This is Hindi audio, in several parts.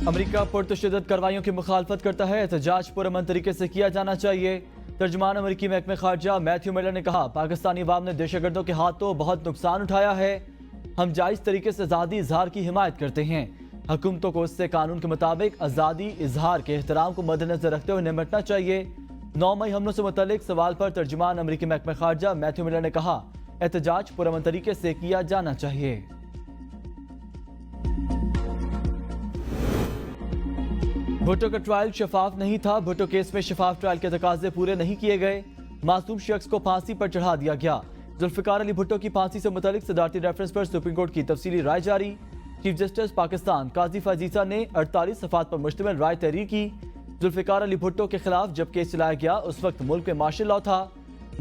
अमेरिका पुरतशद्दुद कार्रवाइयों की मुखालफत करता है। एहतजाज पुरअमन तरीके से किया जाना चाहिए। तर्जमान अमेरिकी महकमे खारजा मैथ्यू मिलर ने कहा, पाकिस्तानी अवाम ने दहशतगर्दों के हाथों बहुत नुकसान उठाया है। हम जायज़ तरीके से आज़ादी इजहार की हिमायत करते हैं। हुकूमतों को इससे कानून के मुताबिक आज़ादी इजहार के एहतराम को मद्देनजर रखते हुए निपटना चाहिए। 9 मई हमलों से मुतल्लिक सवाल पर तर्जमान अमेरिकी महकमे खारजा मैथ्यू मिलर ने कहा, एहतजाज पुरअमन तरीके से किया जाना चाहिए। भुट्टो का ट्रायल शफाफ नहीं था। भुट्टो केस में शफाफ ट्रायल के तकाजे पूरे नहीं किए गए। मासूम शख्स को फांसी पर चढ़ा दिया गया। जुल्फिकार अली भुट्टो की फांसी से मुतालिक सदारती रेफरेंस पर सुप्रीम कोर्ट की तफसीली राय जारी। चीफ जस्टिस पाकिस्तान काजी फाजीसा ने 48 सफ़ात पर मुश्तमिल राय तहरीर की। जुल्फिकार अली भुट्टो के खिलाफ जब केस चलाया गया उस वक्त मुल्क में मार्शल लॉ था।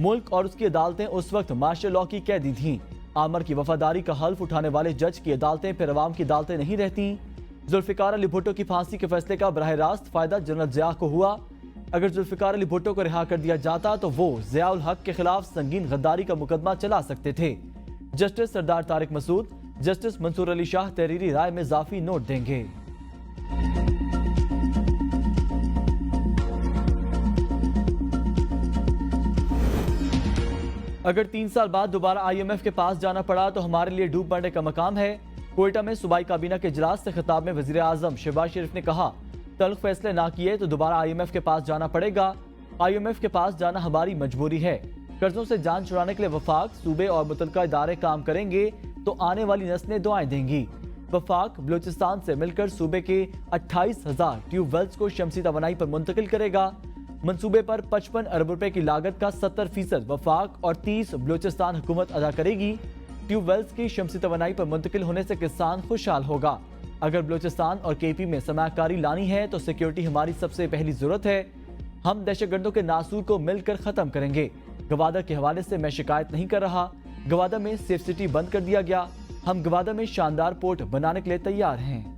मुल्क और उसकी अदालतें उस वक्त मार्शल लॉ की कैदी थीं। आमर की वफादारी का हल्फ उठाने वाले जज की अदालतें फिर अवाम की अदालतें नहीं रहती। जुल्फिकार अली भुट्टो की फांसी के फैसले का बराह रास्त फायदा जनरल ज़िया को हुआ। अगर जुल्फिकार अली भुट्टो को रिहा कर दिया जाता तो वो ज़ियाउल हक के खिलाफ संगीन गद्दारी का मुकदमा चला सकते थे। जस्टिस सरदार तारिक मसूद, जस्टिस मंसूर अली शाह तहरीरी राय में इजाफी नोट देंगे। अगर 3 साल बाद दोबारा IMF के पास जाना पड़ा तो हमारे लिए डूब मरने का मकाम है। कोयटा में सूबाई काबीना के इजलास से खिताब में वजीर आजम शहबाज शरीफ ने कहा, तल्ख फैसले ना किए तो दोबारा IMF के पास जाना पड़ेगा। IMF के पास जाना हमारी मजबूरी है। कर्जों से जान छुड़ाने के लिए वफाक, सूबे और मुतलका इदारे काम करेंगे तो आने वाली नस्लें दुआएं देंगी। वफाक बलूचिस्तान से मिलकर सूबे के 28,000 ट्यूबवेल्स को शमसी तवानाई पर मुंतकिल करेगा। मंसूबे पर 55 अरब रुपए की लागत का 70% वफाक और 30 बलूचिस्तान हुकूमत अदा करेगी। ट्यूबवेल्स की शमसी तवानाई पर मुंतकिल होने से किसान खुशहाल होगा। अगर बलूचिस्तान और KP में सरमायाकारी लानी है तो सिक्योरिटी हमारी सबसे पहली जरूरत है। हम दहशतगर्दों के नासूर को मिलकर खत्म करेंगे। गवादर के हवाले से मैं शिकायत नहीं कर रहा। गवादर में सेफ सिटी बंद कर दिया गया। हम गवादर में शानदार पोर्ट बनाने के लिए तैयार हैं।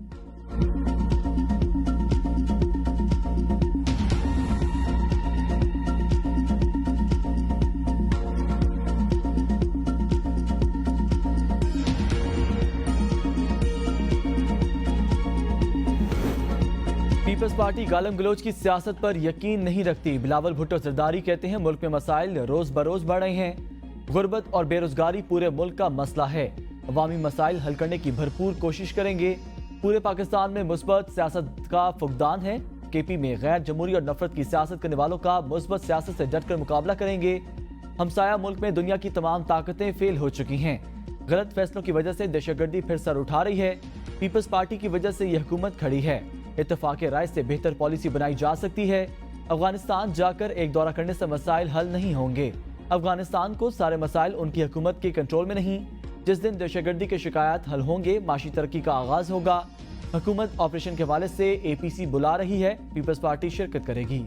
पीपल्स पार्टी गालम गलोच की सियासत पर यकीन नहीं रखती। बिलावल भुट्टो जरदारी कहते हैं, मुल्क में मसाइल रोज बरोज बढ़ रहे हैं। गुर्बत और बेरोजगारी पूरे मुल्क का मसला है। अवामी मसाइल हल करने की भरपूर कोशिश करेंगे। पूरे पाकिस्तान में मुस्बत सियासत का फुकदान है। KP में गैर जमहूरी और नफरत की सियासत करने वालों का मुस्बत सियासत से डटकर मुकाबला करेंगे। हमसाया मुल्क में दुनिया की तमाम ताकतें फेल हो चुकी हैं। गलत फैसलों की वजह से दहशतगर्दी फिर सर उठा रही है। पीपल्स पार्टी की वजह से यह हुकूमत खड़ी है। इत्तेफाक राय से बेहतर पॉलिसी बनाई जा सकती है। अफगानिस्तान जाकर एक दौरा करने से मसाइल हल नहीं होंगे। अफगानिस्तान को सारे मसाइल उनकी हुकूमत के कंट्रोल में नहीं। जिस दिन दहशतगर्दी के शिकायत हल होंगे, माशी तरक्की का आगाज होगा। हुकूमत ऑपरेशन के हवाले से APC बुला रही है। पीपल्स पार्टी शिरकत करेगी।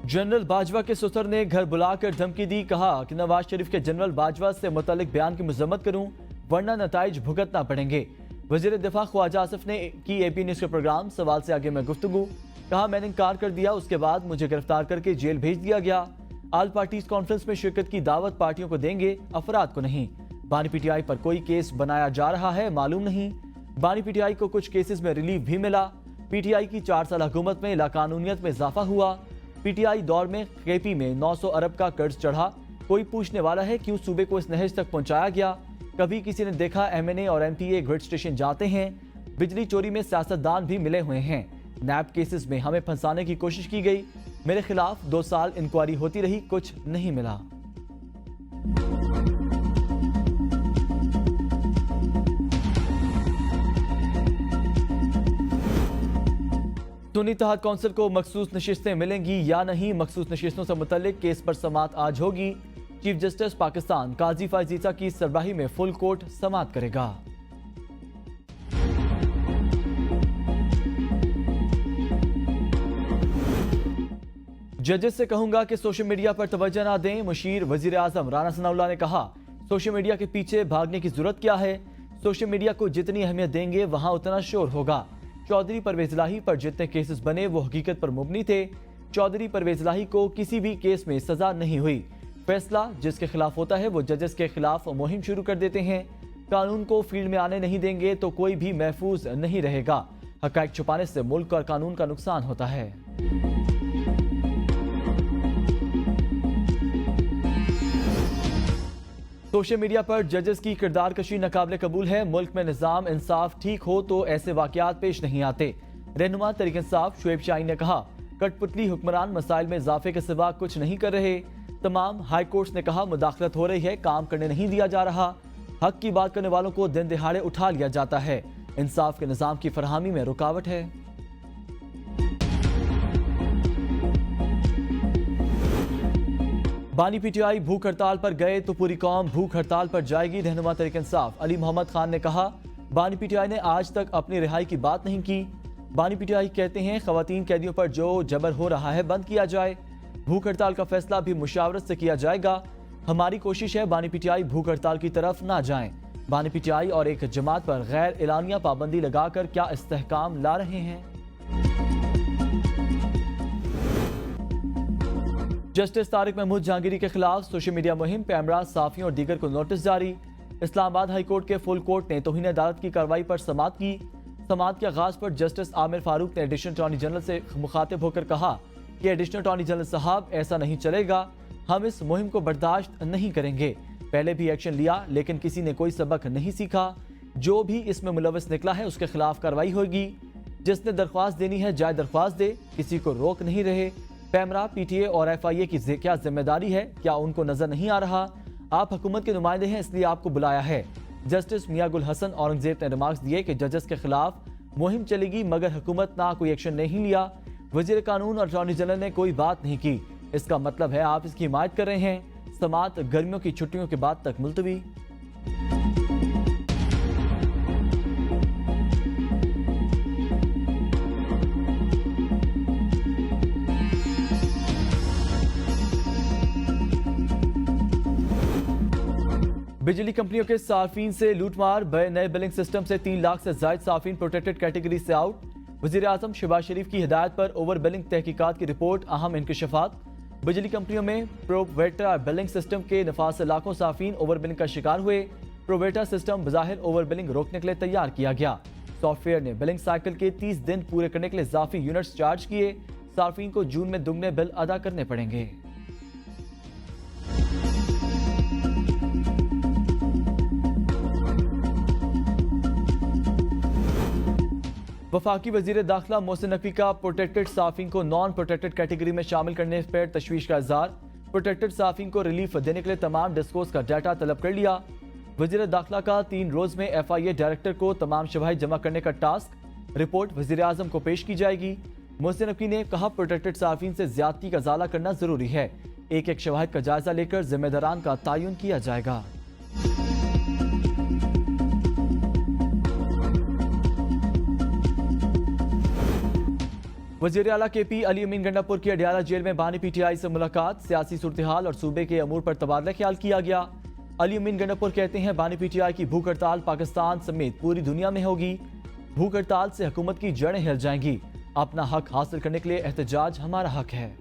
जनरल बाजवा के ससुर ने घर बुलाकर धमकी दी। कहा कि नवाज शरीफ के जनरल बाजवा से मुतालिक बयान की मजम्मत करूं वरना नताइज भुगतना पड़ेंगे। वजीर दिफा ख्वाजा आसिफ ने की AP न्यूज़ के प्रोग्राम सवाल से आगे में गुफ्तगू। कहा, मैंने इनकार कर दिया। उसके बाद मुझे गिरफ्तार करके जेल भेज दिया गया। आल पार्टीज कॉन्फ्रेंस में शिरकत की दावत पार्टियों को देंगे, अफराद को नहीं। बानी PTI पर कोई केस बनाया जा रहा है, मालूम नहीं। बानी PTI को कुछ केसेस में रिलीफ भी मिला। PTI की 4 साल हुकूमत में लाकानूनियत में इजाफा हुआ। PTI दौर में KP में 900 अरब का कर्ज चढ़ा। कोई पूछने वाला है क्यों सूबे को इस नहज तक पहुंचाया गया? कभी किसी ने देखा MNA और MPA ग्रिड स्टेशन जाते हैं? बिजली चोरी में सियासतदान भी मिले हुए हैं। नैब केसेस में हमें फंसाने की कोशिश की गई। मेरे खिलाफ 2 साल इंक्वायरी होती रही, कुछ नहीं मिला। सुन्नी इत्तेहाद कौंसिल को मखसूस नशिस्तें मिलेंगी या नहीं? मखसूस नशिस्तों से मुतल्लिक केस पर समात आज होगी। चीफ जस्टिस पाकिस्तान काजी फाजीसा की सरबराही में फुल कोर्ट समात करेगा। जजेस से कहूंगा कि सोशल मीडिया पर तवज्जो ना दें। मुशीर वजीर आजम राना सनाउल्लाह ने कहा, सोशल मीडिया के पीछे भागने की जरूरत क्या है? सोशल मीडिया को जितनी अहमियत देंगे वहां उतना शोर होगा। चौधरी परवेज इलाही पर जितने केसेस बने वो हकीकत पर मुबनी थे। चौधरी परवेज इलाही को किसी भी केस में सजा नहीं हुई। फैसला जिसके खिलाफ होता है वो जजेस के खिलाफ मुहिम शुरू कर देते हैं। कानून को फील्ड में आने नहीं देंगे तो कोई भी महफूज नहीं रहेगा। हकायक छुपाने से मुल्क और कानून का नुकसान होता है। सोशल मीडिया पर जजेस की किरदार कशी नाकाबिले कबूल है। मुल्क में निजाम इंसाफ ठीक हो तो ऐसे वाकयात पेश नहीं आते। रहनुमा तहरीक इंसाफ शुएब शाहीन ने कहा, कठपुतली हुक्मरान मसाइल में इजाफे के सिवा कुछ नहीं कर रहे। तमाम हाई कोर्ट्स ने कहा मुदाखलत हो रही है, काम करने नहीं दिया जा रहा। हक की बात करने वालों को दिन दिहाड़े उठा लिया जाता है। इंसाफ के निजाम की फरहमी में रुकावट है। बानी पीटीआई भूख हड़ताल पर गए तो पूरी कौम भूख हड़ताल पर जाएगी। रहनुमा तहरीक इंसाफ अली मोहम्मद खान ने कहा, बानी पीटीआई ने आज तक अपनी रिहाई की बात नहीं की। बानी पीटीआई कहते हैं खवातीन कैदियों पर जो जबर हो रहा है बंद किया जाए। भूख हड़ताल का फैसला भी मुशावरत से किया जाएगा। हमारी कोशिश है बानी पीटीआई भूख हड़ताल की तरफ ना जाएं। बानी पीटीआई और एक जमात पर गैर एलानिया पाबंदी लगाकर क्या इस्तेहकाम ला रहे हैं। जस्टिस तारिक महमूद जहांगीरी के खिलाफ सोशल मीडिया मुहिम, पैमरा साफियों और दीगर को नोटिस जारी। इस्लामाबाद हाई कोर्ट के फुल कोर्ट ने तौहीन अदालत की कार्रवाई पर समाअत की। समाअत के आगाज पर जस्टिस आमिर फारूक ने एडिशनल अटॉर्नी जनरल से मुखातिब होकर कहा कि एडिशनल अटॉर्नी जनरल साहब, ऐसा नहीं चलेगा, हम इस मुहिम को बर्दाश्त नहीं करेंगे। पहले भी एक्शन लिया लेकिन किसी ने कोई सबक नहीं सीखा। जो भी इसमें मुलविस निकला है उसके खिलाफ कार्रवाई होगी। जिसने दरख्वास्त देनी है जाए दरख्वास्त दे, किसी को रोक नहीं रहे। पैमरा, पीटीए और एफआईए की क्या जिम्मेदारी है, क्या उनको नजर नहीं आ रहा? आप हुकूमत के नुमाइंदे हैं इसलिए आपको बुलाया है। जस्टिस मियां गुल हसन औरंगजेब ने रिमार्क्स दिए कि जजेस के खिलाफ मुहिम चलेगी मगर हुकूमत ना कोई एक्शन नहीं लिया। वजीर कानून और अटॉर्नी जनरल ने कोई बात नहीं की। इसका मतलब है आप इसकी हिमायत कर रहे हैं। समाअत गर्मियों की छुट्टियों के बाद तक मुलतवी। बिजली कंपनियों के सार्फिन से लूटमार, नए बिलिंग सिस्टम से 3 लाख से ज्यादा सार्फिन प्रोटेक्टेड कैटेगरी से आउट। वजीर आजम शहबाज शरीफ की हिदायत पर ओवर बिलिंग तहकीकात की रिपोर्ट, अहम इंकशाफात। बिजली कंपनियों में प्रोवेटा बिलिंग सिस्टम के नफाज से लाखों सार्फिन ओवर बिलिंग का शिकार हुए। प्रोवेटा सिस्टम बज़ाहिर ओवर बिलिंग रोकने के लिए तैयार किया गया। सॉफ्टवेयर ने बिलिंग साइकिल के 30 दिन पूरे करने के लिए इजाफी यूनिट्स चार्ज किए। सार्फिन को जून में दुगने बिल अदा करने पड़ेंगे। वफाकी वजीर दाखिला मोहसिन नकवी का प्रोटेक्टेड सार्फिन को नॉन प्रोटेक्टेड कैटेगरी में शामिल करने पर तशवीश का इजहार। प्रोटेक्टेड सार्फिन को रिलीफ देने के लिए तमाम डिस्कोर्स का डाटा तलब कर लिया। वजीर दाखिला का 3 रोज में एफआईए डायरेक्टर को तमाम शवाहिद जमा करने का टास्क। रिपोर्ट वजीर आजम को पेश की जाएगी। मोहसिन नकवी ने कहा प्रोटेक्टेड सार्फिन से ज्यादती का इजाला करना जरूरी है। एक एक शवाहिद का जायजा लेकर जिम्मेदारान का तयन किया जाएगा। वज़ीर आला KP अली अमीन गंडापुर की अडियाला जेल में बानी पीटीआई से मुलाकात। सियासी सूरत-ए-हाल और सूबे के अमूर पर तबादला ख्याल किया गया। अली अमीन गंडापुर कहते हैं बानी पीटीआई की भूख हड़ताल पाकिस्तान समेत पूरी दुनिया में होगी। भूख हड़ताल से हुकूमत की जड़ें हिल जाएंगी। अपना हक हासिल करने के लिए एहतजाज हमारा हक है।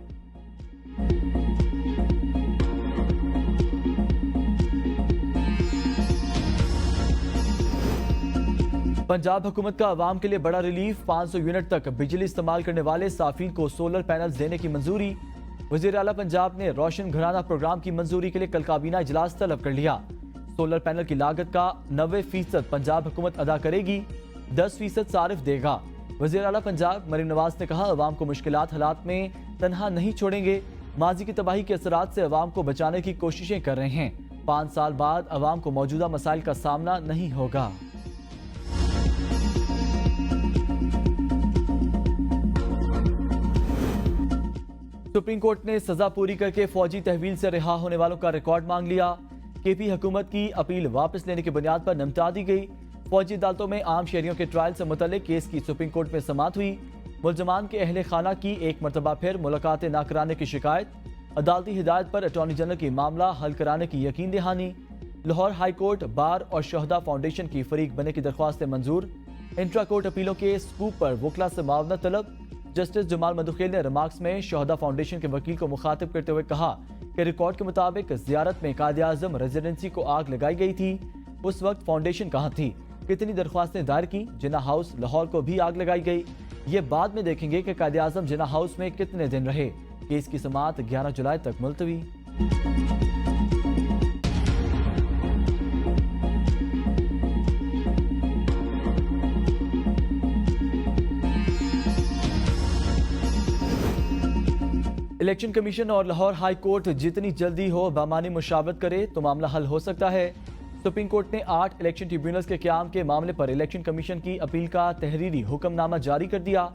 पंजाब हुकूमत का अवाम के लिए बड़ा रिलीफ। 500 यूनिट तक बिजली इस्तेमाल करने वाले साफिन को सोलर पैनल्स देने की मंजूरी। वज़ीर आला पंजाब ने रोशन घराना प्रोग्राम की मंजूरी के लिए कल काबीना इजलास तलब कर लिया। सोलर पैनल की लागत का 90% पंजाब हुकूमत अदा करेगी, 10% सारिफ देगा। वज़ीर आला पंजाब मरीम नवाज ने कहा अवाम को मुश्किलात हालात में तनहा नहीं छोड़ेंगे। माजी की तबाही के असरात से अवाम को बचाने की कोशिशें कर रहे हैं। 5 साल बाद अवाम को मौजूदा मसाइल का सामना नहीं होगा। सुप्रीम कोर्ट ने सजा पूरी करके फौजी तहवील से रिहा होने वालों का रिकॉर्ड मांग लिया। KP हुकूमत की अपील वापस लेने की बुनियाद पर निपटा दी गई। फौजी अदालतों में आम शहरियों के ट्रायल से मुतल्लिक केस की सुप्रीम कोर्ट में समाअत हुई। मुलजमान के अहले खाना की एक मरतबा फिर मुलाकातें न कराने की शिकायत। अदालती हिदायत पर अटॉर्नी जनरल की मामला हल कराने की यकीन दहानी। लाहौर हाई कोर्ट बार और शहदा फाउंडेशन की फरीक बनने की दरख्वास्त मंजूर। इंट्रा कोर्ट अपीलों के स्कूप पर वकला से मावना तलब। जस्टिस जमाल मधुखेल ने रिमार्क्स में शोहदा फाउंडेशन के वकील को मुखातिब करते हुए कहा कि रिकॉर्ड के मुताबिक जियारत में कायद-ए-आज़म रेजिडेंसी को आग लगाई गई थी। उस वक्त फाउंडेशन कहाँ थी? कितनी दरख्वास्तें दायर की? जिन्ना हाउस लाहौर को भी आग लगाई गई। ये बाद में देखेंगे कि कायद-ए-आज़म जिन्ना हाउस में कितने दिन रहे। केस की समाअत 11 जुलाई तक मुलतवी। इलेक्शन कमीशन और लाहौर हाई कोर्ट जितनी जल्दी हो बामानी मुशावरत करे तो मामला हल हो सकता है। सुप्रीम कोर्ट ने 8 इलेक्शन ट्रिब्यूनल्स के क़याम के मामले पर इलेक्शन कमीशन की अपील का तहरीरी हुक्मनामा जारी कर दिया।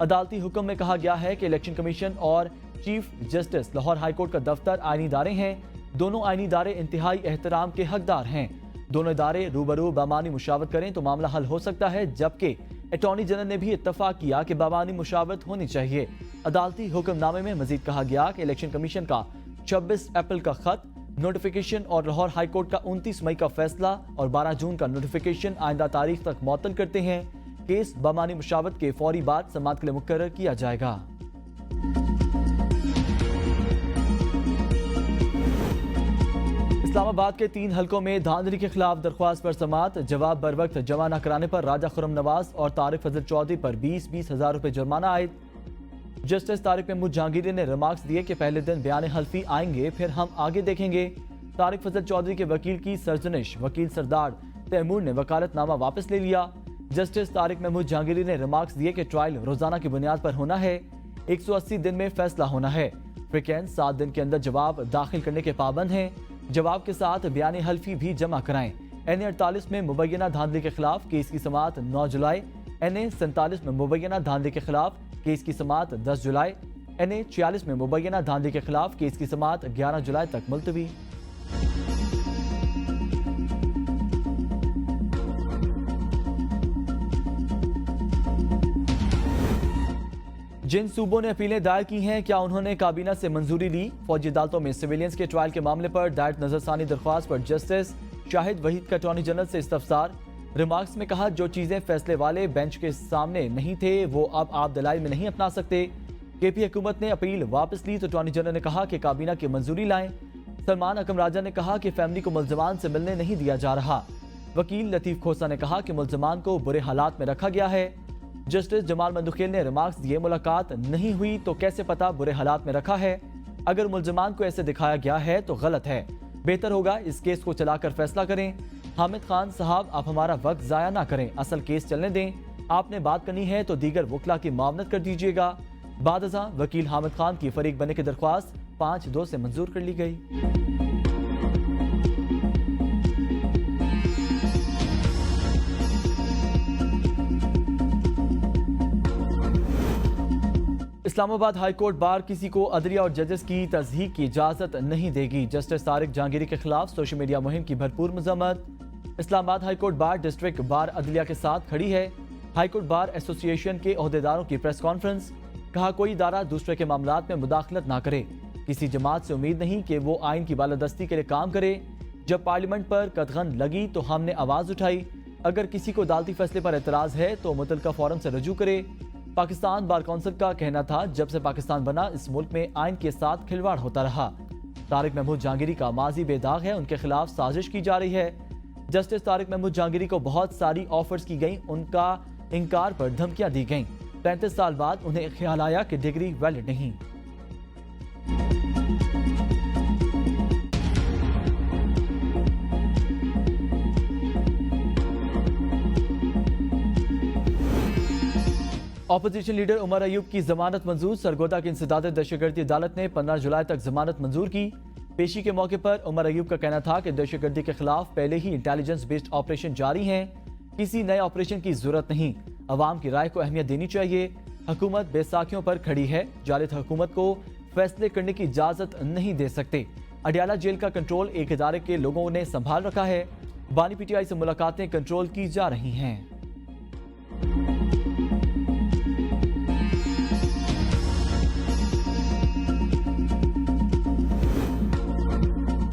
अदालती हुक्म में कहा गया है कि इलेक्शन कमीशन और chief justice Lahore high court का दफ्तर आईनी इदारे हैं। दोनों आईनी इदारे इंतहाई एहतराम के हकदार हैं। दोनों इदारे रूबरू बामानी मुशावरत करें तो मामला हल हो सकता है, जबकि अटॉर्नी जनरल ने भी इत्तफाक किया कि बामानी मुशावरत होनी चाहिए। अदालती हुक्मनामे में मजीद कहा गया कि इलेक्शन कमीशन का 26 अप्रैल का खत नोटिफिकेशन और लाहौर हाई कोर्ट का 29 मई का फैसला और 12 जून का नोटिफिकेशन आइंदा तारीख तक मुअत्तल करते हैं। केस बामानी मुशावरत के फौरी बाद समाअत के लिए मुकर्रर किया जाएगा। इस्लामाबाद के 3 हलकों में धांधली के खिलाफ दरख्वास्त पर समाअत। जवाब बर वक्त जमा न कराने पर राजा खुर्रम नवाज और तारिक फजल चौधरी पर 20-20 हज़ार रुपए जुर्माना आयद। जस्टिस तारिक महमूद जहांगीरी ने रिमार्क्स दिए कि पहले दिन बयान हल्फी आएंगे, फिर हम आगे देखेंगे। तारिक फजल चौधरी के वकील की सरजनिश, वकील सरदार तैमूर ने वकालतनामा वापस ले लिया। जस्टिस तारिक महमूद जहांगीरी ने रिमार्क्स दिए कि ट्रायल रोजाना की बुनियाद पर होना है। 180 दिन में फैसला होना है। फ्रिकेंस 7 दिन के अंदर जवाब दाखिल करने के पाबंद हैं। जवाब के साथ बयान हल्फी भी जमा कराएं। NA 48 में मुबैना धांधली के खिलाफ केस की समाअत 9 जुलाई। NA 47 में मुबैना धांधली के खिलाफ केस की समाअत 10 जुलाई। NA 46 में मुबैना धांधली के खिलाफ केस की समाअत 11 जुलाई तक मुलतवी। जिन सूबों ने अपीलें दायर की हैं, क्या उन्होंने काबीना से मंजूरी ली? फौजी अदालतों में सिविलियंस के ट्रायल के मामले पर दायर नजरसानी दरख्वास्त पर जस्टिस शाहिद वहीद का अटॉर्नी जनरल से इस्तफसार। रिमार्क्स में कहा, जो चीजें फैसले वाले बेंच के सामने नहीं थे वो अब आप दलाइल में नहीं अपना सकते। KP हुकूमत ने अपील वापस ली तो अटॉर्नी जनरल ने कहा कि काबीना की मंजूरी लाएं। सलमान अकम राजा ने कहा कि फैमिली को मुल्जमान से मिलने नहीं दिया जा रहा। वकील लतीफ खोसा ने कहा कि मुल्जमान को बुरे हालात में रखा गया है। जस्टिस जमाल मधुखेल ने रिमार्क्स दिए, मुलाकात नहीं हुई तो कैसे पता बुरे हालात में रखा है? अगर मुल्जमान को ऐसे दिखाया गया है तो गलत है। बेहतर होगा इस केस को चलाकर फैसला करें। हामिद खान साहब, आप हमारा वक्त जाया ना करें, असल केस चलने दें। आपने बात करनी है तो दीगर वकला की मावनत कर दीजिएगा। बादशाह वकील हामिद खान की फरीक बनने की दरख्वास्त 5-2 से मंजूर कर ली गई। इस्लामाबाद हाई कोर्ट बार किसी को अदलिया और जजेस की तज़हीक की इजाजत नहीं देगी। जस्टिस तारिक जहांगीरी के खिलाफ सोशल मीडिया मुहिम की भरपूर मजम्मत। Islamabad high court bar district bar अदलिया के साथ खड़ी है। हाई कोर्ट बार एसोसिएशन के ओहदेदारों की प्रेस कॉन्फ्रेंस। कहा, कोई इदारा दूसरे के मामलात में मुदाखलत ना करे। किसी जमात से उम्मीद नहीं कि वो आइन की बालादस्ती के लिए काम करे। जब पार्लियामेंट पर कदगन लगी तो हमने आवाज उठाई। अगर किसी को अदालती फैसले पर एतराज है तो मुतलका फौरम से रजू करे। पाकिस्तान बार काउंसिल का कहना था, जब से पाकिस्तान बना इस मुल्क में आइन के साथ खिलवाड़ होता रहा। तारिक महमूद जहांगीरी का माजी बेदाग है, उनके खिलाफ साजिश की जा रही है। जस्टिस तारिक महमूद जहांगीरी को बहुत सारी ऑफर्स की गई, उनका इनकार पर धमकियां दी गईं। 35 साल बाद उन्हें ख्याल आया कि डिग्री वैलिड नहीं। ऑपोजिशन लीडर उमर अयूब की जमानत मंजूर। सरगोदा की इंसदाद दहशतगर्दी अदालत ने 15 जुलाई तक जमानत मंजूर की। पेशी के मौके पर उमर अयूब का कहना था कि दहशतगर्दी के खिलाफ पहले ही इंटेलिजेंस बेस्ड ऑपरेशन जारी हैं, किसी नए ऑपरेशन की जरूरत नहीं। अवाम की राय को अहमियत देनी चाहिए। हुकूमत बेसाखियों पर खड़ी है, जालिद हुकूमत को फैसले करने की इजाजत नहीं दे सकते। अडियाला जेल का कंट्रोल एक इदारे के लोगों ने संभाल रखा है। बानी PTI से मुलाकातें कंट्रोल की जा रही हैं।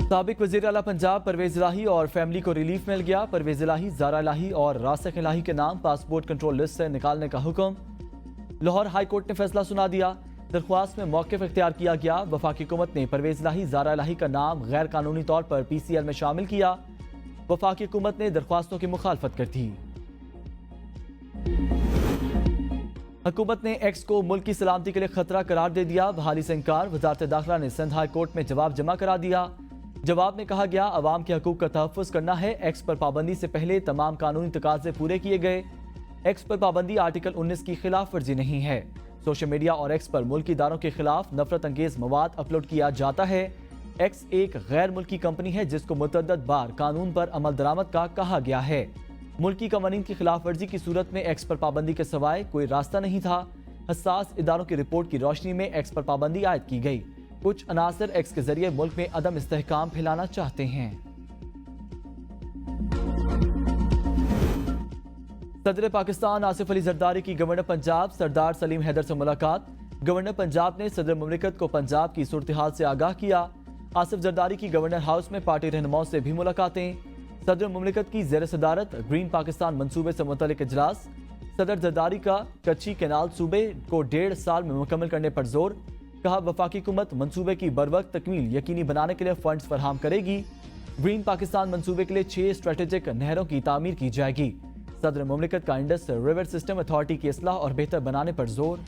साबिक वज़ीर आला पंजाब परवेज इलाही और फैमिली को रिलीफ मिल गया। परवेज इलाही, ज़ारा इलाही और रासिक इलाही के नाम पासपोर्ट कंट्रोल लिस्ट से निकालने का हुक्म। लाहौर हाई कोर्ट ने फैसला सुना दिया। दरख्वास्त में मौक़िफ़ इख्तियार किया गया। वफाकी हुकूमत ने परवेज इलाही, ज़ारा इलाही का नाम गैर कानूनी तौर पर PCL में शामिल किया। वफाकी हुकूमत ने दरख्वास्तों की मुखालफत कर दी। हुकूमत ने एक्स को मुल्क की सलामती के लिए खतरा करार दे दिया। बहाली से इंकार। वजारत दाखिला ने सिंध हाई कोर्ट में जवाब जमा करा दिया। जवाब में कहा गया, अवाम के हकूक का तहफ़्फ़ुज़ करना है। एक्स पर पाबंदी से पहले तमाम कानूनी तकाज़े पूरे किए गए। एक्स पर पाबंदी आर्टिकल 19 की खिलाफ वर्जी नहीं है। सोशल मीडिया और एक्स पर मुल्की इदारों के खिलाफ नफरत अंगेज मवाद अपलोड किया जाता है। एक्स एक गैर मुल्की कंपनी है जिसको मुतअद्दिद बार कानून पर अमल दरामद का कहा गया है। मुल्की कवानीन की खिलाफ वर्जी की सूरत में एक्स पर पाबंदी के सिवाय कोई रास्ता नहीं था। हसास इदारों की रिपोर्ट की रोशनी में एक्स पर पाबंदी आयद की गई। कुछ अनासर एक्स के जरिए मुल्क में अदम इस्तेहकाम फैलाना चाहते हैं। सदर पाकिस्तान आसिफ अली जरदारी की गवर्नर पंजाब सरदार सलीम हैदर से मुलाकात। गवर्नर पंजाब ने सदर मुमलिकत को पंजाब की सूरत हाल से आगाह किया। आसिफ जरदारी की गवर्नर हाउस में पार्टी रहनुमाओं से भी मुलाकातें। सदर मुमलिकत की ज़ेर सदारत ग्रीन पाकिस्तान मनसूबे से मुतल्लिक इजलास। सदर जरदारी का कच्ची कैनाल सूबे को 1.5 साल में मुकम्मल करने पर जोर। कहा, वफाकी हुकूमत मनसूबे की बरवक्त तकमील यकीनी बनाने के लिए फंड्स फराहम करेगी। ग्रीन पाकिस्तान मनसूबे के लिए 6 स्ट्रेटेजिक नहरों की तामीर की जाएगी। सदर मुमलिकत का इंडस रिवर सिस्टम अथॉरिटी की इस्लाह और बेहतर बनाने पर जोर।